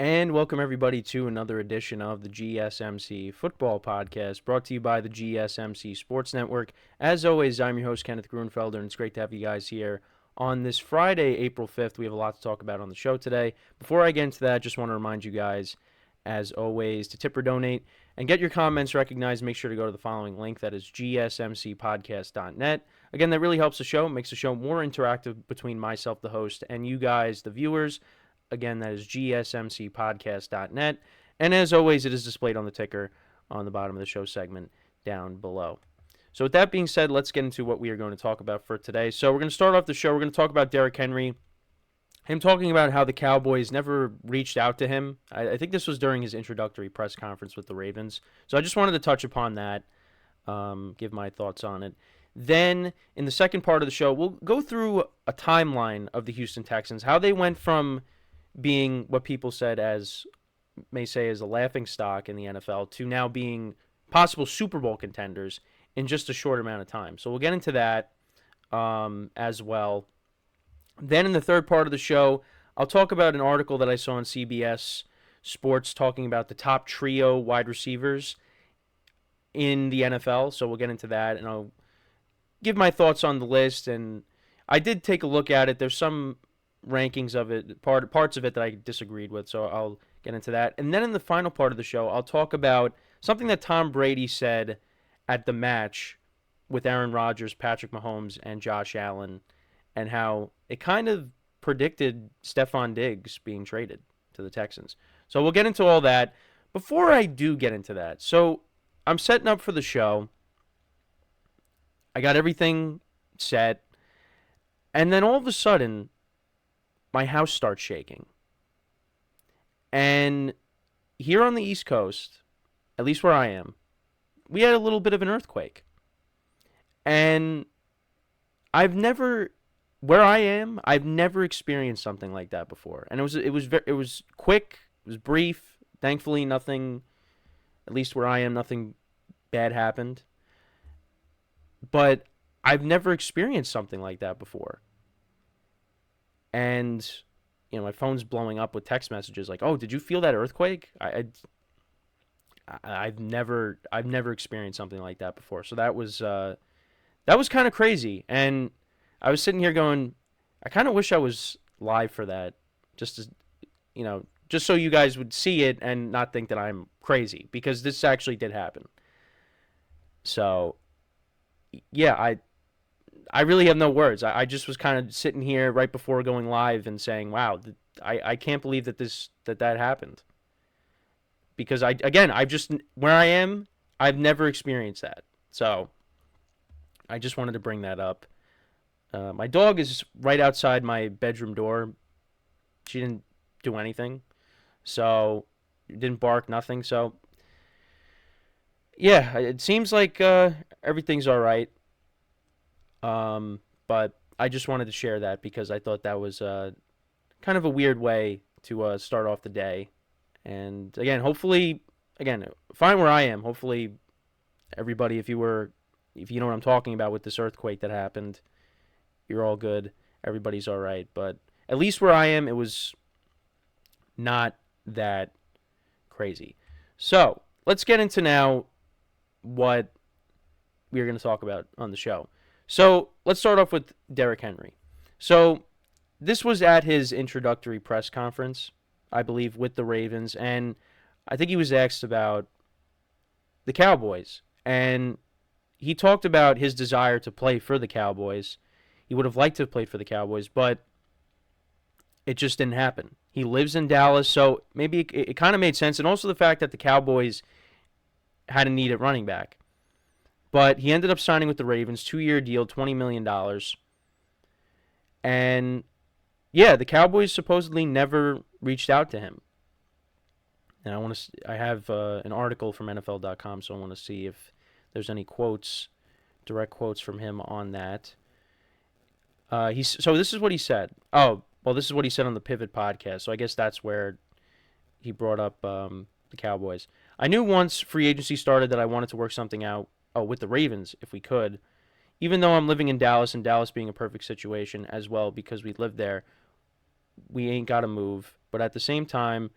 And welcome everybody to another edition of the GSMC Football Podcast, brought to you by the GSMC Sports Network. As always, I'm your host, Kenneth Grunfelder, and it's great to have you guys here on this Friday, April 5th. We have a lot to talk about on the show today. Before I get into that, just want to remind you guys, as always, to tip or donate and get your comments recognized. Make sure to go to the following link, that is GSMCPodcast.net. Again, that really helps the show, makes the show more interactive between myself, the host, and you guys, the viewers. Again, that is GSMCPodcast.net. And as always, it is displayed on the ticker on the bottom of the show segment down below. So with that being said, let's get into what we are going to talk about for today. So we're going to start off the show. We're going to talk about Derrick Henry. Him talking about how the Cowboys never reached out to him. I think this was during his introductory press conference with the Ravens. So I just wanted to touch upon that, give my thoughts on it. Then, in the second part of the show, we'll go through a timeline of the Houston Texans, how they went from being what people may say as a laughingstock in the NFL to now being possible Super Bowl contenders in just a short amount of time. So we'll get into that as well. Then in the third part of the show, I'll talk about an article that I saw on CBS Sports talking about the top trio wide receivers in the NFL. So we'll get into that, and I'll give my thoughts on the list. And I did take a look at it. There's some rankings of it, parts of it that I disagreed with, so I'll get into that. And then in the final part of the show, I'll talk about something that Tom Brady said at the match with Aaron Rodgers, Patrick Mahomes, and Josh Allen, and how it kind of predicted Stephon Diggs being traded to the Texans. So we'll get into all that. Before I do get into that, so I'm setting up for the show. I got everything set, and then all of a sudden, my house starts shaking. And here on the East Coast, at least where I am, we had a little bit of an earthquake. And I've never experienced something like that before. And it was quick, it was brief. Thankfully, nothing, at least where I am, nothing bad happened. But I've never experienced something like that before. And, my phone's blowing up with text messages like, "Oh, did you feel that earthquake?" I've never experienced something like that before. So that was kind of crazy. And I was sitting here going, I kind of wish I was live for that, just so you guys would see it and not think that I'm crazy, because this actually did happen. So, yeah, I really have no words. I just was kind of sitting here right before going live and saying, wow, I can't believe that happened. Because where I am, I've never experienced that. So I just wanted to bring that up. My dog is right outside my bedroom door. She didn't do anything. So didn't bark, nothing. So yeah, it seems like everything's all right. But I just wanted to share that because I thought that was kind of a weird way to start off the day. And again, hopefully, fine where I am. Hopefully, everybody, if you know what I'm talking about with this earthquake that happened, you're all good. Everybody's all right. But at least where I am, it was not that crazy. So let's get into now what we are going to talk about on the show. So let's start off with Derrick Henry. So this was at his introductory press conference, I believe, with the Ravens, and I think he was asked about the Cowboys, and he talked about his desire to play for the Cowboys. He would have liked to have played for the Cowboys, but it just didn't happen. He lives in Dallas, so maybe it kind of made sense, and also the fact that the Cowboys had a need at running back. But he ended up signing with the Ravens, 2-year deal, $20 million. And, yeah, the Cowboys supposedly never reached out to him. And I have an article from NFL.com, so I want to see if there's any direct quotes from him on that. So this is what he said. Oh, well, this is what he said on the Pivot podcast. So I guess that's where he brought up the Cowboys. I knew once free agency started that I wanted to work something out with the Ravens if we could. Even though I'm living in Dallas, and Dallas being a perfect situation as well because we live there, we ain't got to move. But at the same time,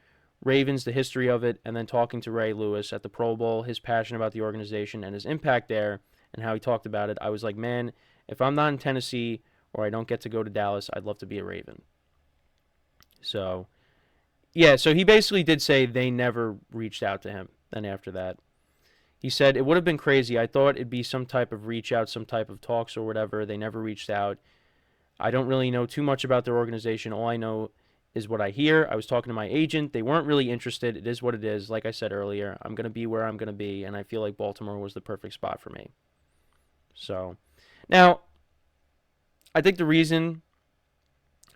Ravens, the history of it, and then talking to Ray Lewis at the Pro Bowl, his passion about the organization and his impact there and how he talked about it, I was like, man, if I'm not in Tennessee or I don't get to go to Dallas, I'd love to be a Raven. So, yeah, so he basically did say they never reached out to him then after that. He said, it would have been crazy. I thought it'd be some type of reach out, some type of talks or whatever. They never reached out. I don't really know too much about their organization. All I know is what I hear. I was talking to my agent. They weren't really interested. It is what it is. Like I said earlier, I'm going to be where I'm going to be, and I feel like Baltimore was the perfect spot for me. So, now, I think the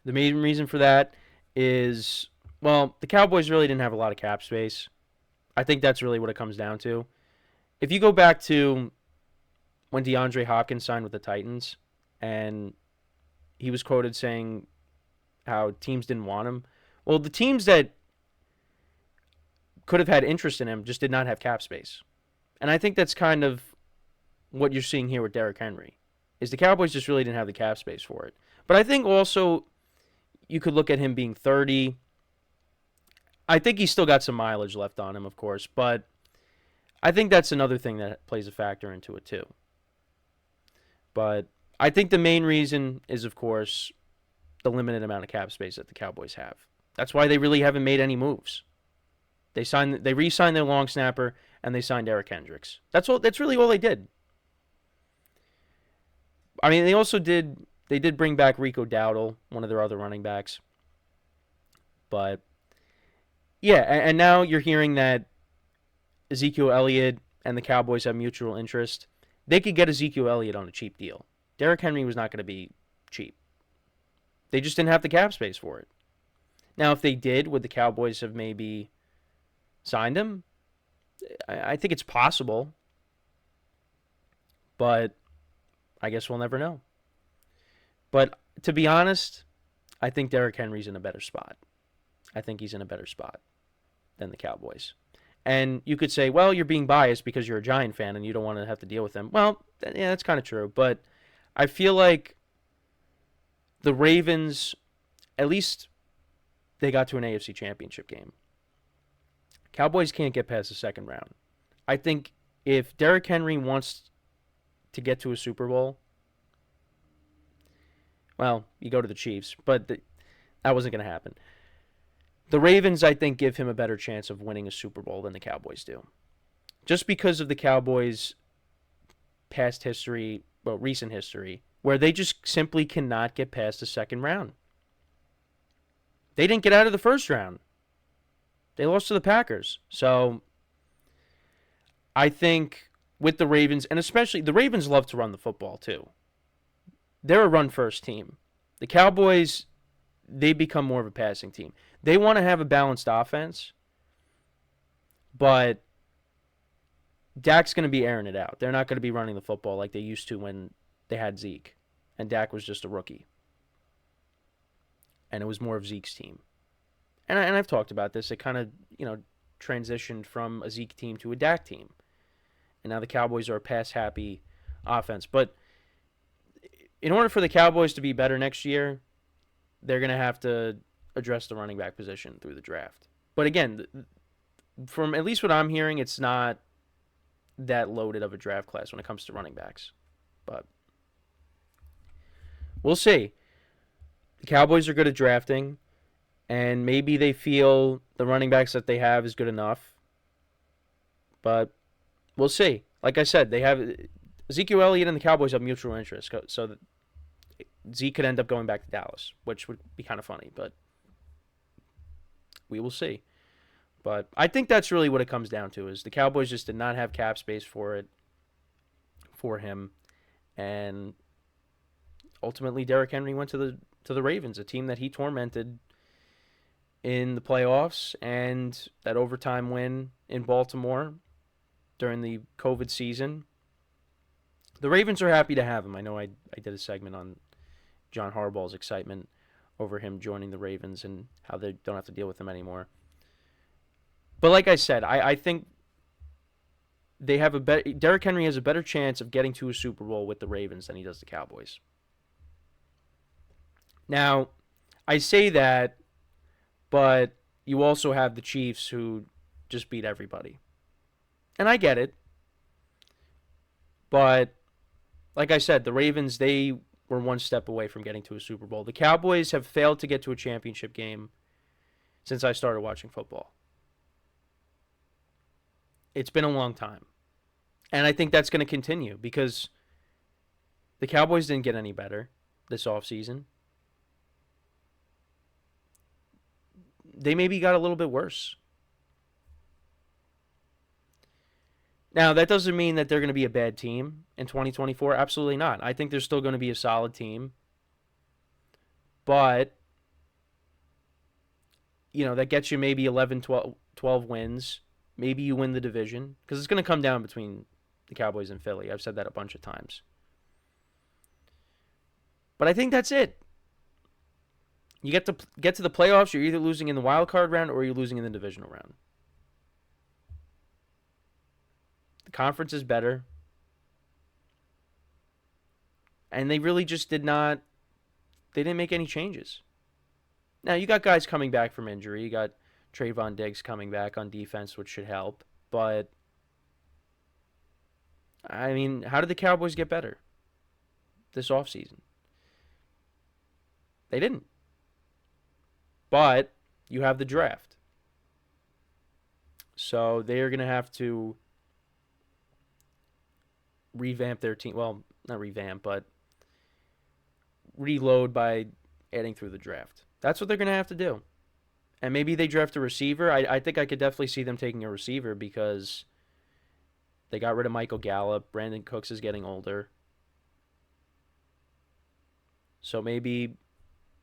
main reason for that is, well, the Cowboys really didn't have a lot of cap space. I think that's really what it comes down to. If you go back to when DeAndre Hopkins signed with the Titans, and he was quoted saying how teams didn't want him. Well, the teams that could have had interest in him just did not have cap space. And I think that's kind of what you're seeing here with Derrick Henry, is the Cowboys just really didn't have the cap space for it. But I think also you could look at him being 30. I think he's still got some mileage left on him, of course, but I think that's another thing that plays a factor into it too. But I think the main reason is, of course, the limited amount of cap space that the Cowboys have. That's why they really haven't made any moves. They re-signed their long snapper, and they signed Derrick Hendricks. That's really all they did. I mean, they did bring back Rico Dowdle, one of their other running backs. But yeah, and now you're hearing that Ezekiel Elliott and the Cowboys have mutual interest. They could get Ezekiel Elliott on a cheap deal. Derrick Henry was not going to be cheap. They just didn't have the cap space for it. Now, if they did, would the Cowboys have maybe signed him? I think it's possible. But I guess we'll never know. But to be honest, I think Derrick Henry's in a better spot. I think he's in a better spot than the Cowboys. And you could say, well, you're being biased because you're a Giant fan and you don't want to have to deal with them. Well, yeah, that's kind of true. But I feel like the Ravens, at least they got to an AFC Championship game. Cowboys can't get past the second round. I think if Derrick Henry wants to get to a Super Bowl, well, you go to the Chiefs, but that wasn't going to happen. The Ravens, I think, give him a better chance of winning a Super Bowl than the Cowboys do. Just because of the Cowboys' past history, well, recent history, where they just simply cannot get past the second round. They didn't get out of the first round. They lost to the Packers. So I think with the Ravens, and especially the Ravens love to run the football too. They're a run-first team. The Cowboys, they become more of a passing team. They want to have a balanced offense, but Dak's going to be airing it out. They're not going to be running the football like they used to when they had Zeke, and Dak was just a rookie. And it was more of Zeke's team. And I've talked about this. It kind of, transitioned from a Zeke team to a Dak team. And now the Cowboys are a pass-happy offense. But in order for the Cowboys to be better next year, they're going to have to address the running back position through the draft. But again, from at least what I'm hearing, it's not that loaded of a draft class when it comes to running backs. But we'll see. The Cowboys are good at drafting, and maybe they feel the running backs that they have is good enough. But we'll see. Like I said, they have Ezekiel Elliott and the Cowboys have mutual interest, so that Zeke could end up going back to Dallas, which would be kind of funny, but we will see. But I think that's really what it comes down to, is the Cowboys just did not have cap space for him, and ultimately Derrick Henry went to the Ravens, a team that he tormented in the playoffs and that overtime win in Baltimore during the COVID season. The Ravens are happy to have him. I know I did a segment on John Harbaugh's excitement over him joining the Ravens and how they don't have to deal with him anymore. But like I said, I think they have Derrick Henry has a better chance of getting to a Super Bowl with the Ravens than he does the Cowboys. Now, I say that, but you also have the Chiefs who just beat everybody. And I get it. But like I said, the Ravens, they were one step away from getting to a Super Bowl. The Cowboys have failed to get to a championship game since I started watching football. It's been a long time. And I think that's going to continue because the Cowboys didn't get any better this offseason. They maybe got a little bit worse. Now, that doesn't mean that they're going to be a bad team in 2024. Absolutely not. I think they're still going to be a solid team. But, that gets you maybe 11, 12 wins. Maybe you win the division. Because it's going to come down between the Cowboys and Philly. I've said that a bunch of times. But I think that's it. You get to the playoffs, you're either losing in the wild card round or you're losing in the divisional round. The conference is better. And they really just they didn't make any changes. Now, you got guys coming back from injury. You got Trayvon Diggs coming back on defense, which should help. But, I mean, how did the Cowboys get better this offseason? They didn't. But you have the draft. So they're going to have to revamp their team. Well, not revamp, but reload by adding through the draft. That's what they're going to have to do. And maybe they draft a receiver. I think I could definitely see them taking a receiver because they got rid of Michael Gallup. Brandon Cooks is getting older. So maybe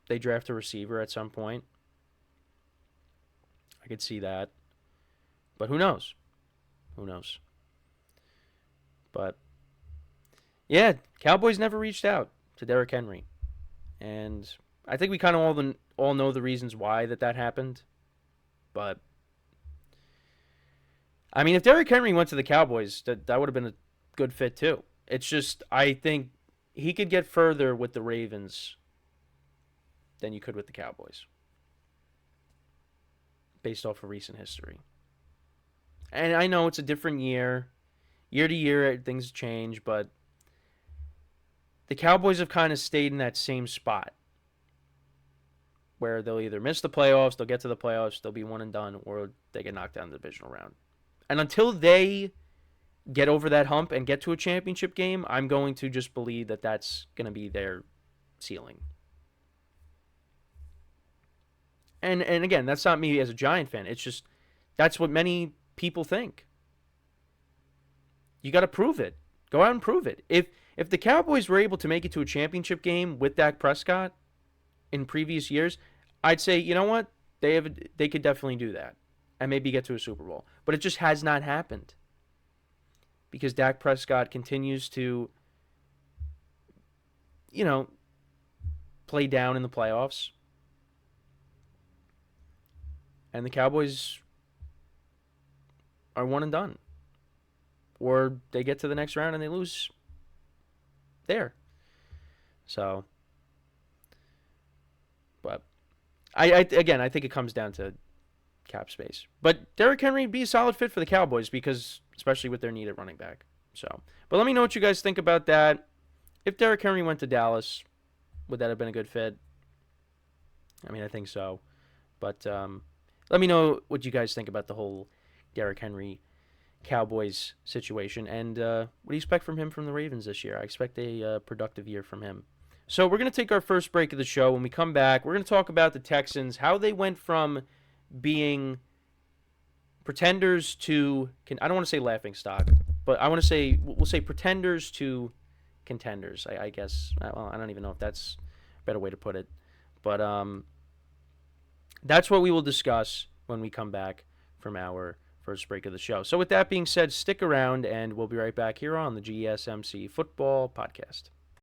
they draft a receiver at some point. I could see that. But who knows? Who knows? But, yeah, Cowboys never reached out to Derrick Henry. And I think we kind of all know the reasons why that happened. But, I mean, if Derrick Henry went to the Cowboys, that would have been a good fit too. It's just, I think he could get further with the Ravens than you could with the Cowboys, based off of recent history. And I know it's a different year. Year to year, things change, but the Cowboys have kind of stayed in that same spot where they'll either miss the playoffs, they'll get to the playoffs, they'll be one and done, or they get knocked down in the divisional round. And until they get over that hump and get to a championship game, I'm going to just believe that that's going to be their ceiling. And again, that's not me as a Giant fan. It's just, that's what many people think. You got to prove it. Go out and prove it. If the Cowboys were able to make it to a championship game with Dak Prescott in previous years, I'd say, you know what? They could definitely do that and maybe get to a Super Bowl. But it just has not happened because Dak Prescott continues to, play down in the playoffs. And the Cowboys are one and done. Or they get to the next round and they lose there. So, but I think it comes down to cap space. But Derrick Henry would be a solid fit for the Cowboys because, especially with their need at running back. So, but let me know what you guys think about that. If Derrick Henry went to Dallas, would that have been a good fit? I mean, I think so. But let me know what you guys think about the whole Derrick Henry Cowboys situation. And what do you expect from him from the Ravens this year? I expect a productive year from him. So we're going to take our first break of the show. When we come back, we're going to talk about the Texans, how they went from being pretenders to, I don't want to say laughing stock, but I want to say, we'll say pretenders to contenders, I guess. Well, I don't even know if that's a better way to put it. But that's what we will discuss when we come back from our first break of the show. So with that being said, stick around and we'll be right back here on the GSMC Football Podcast.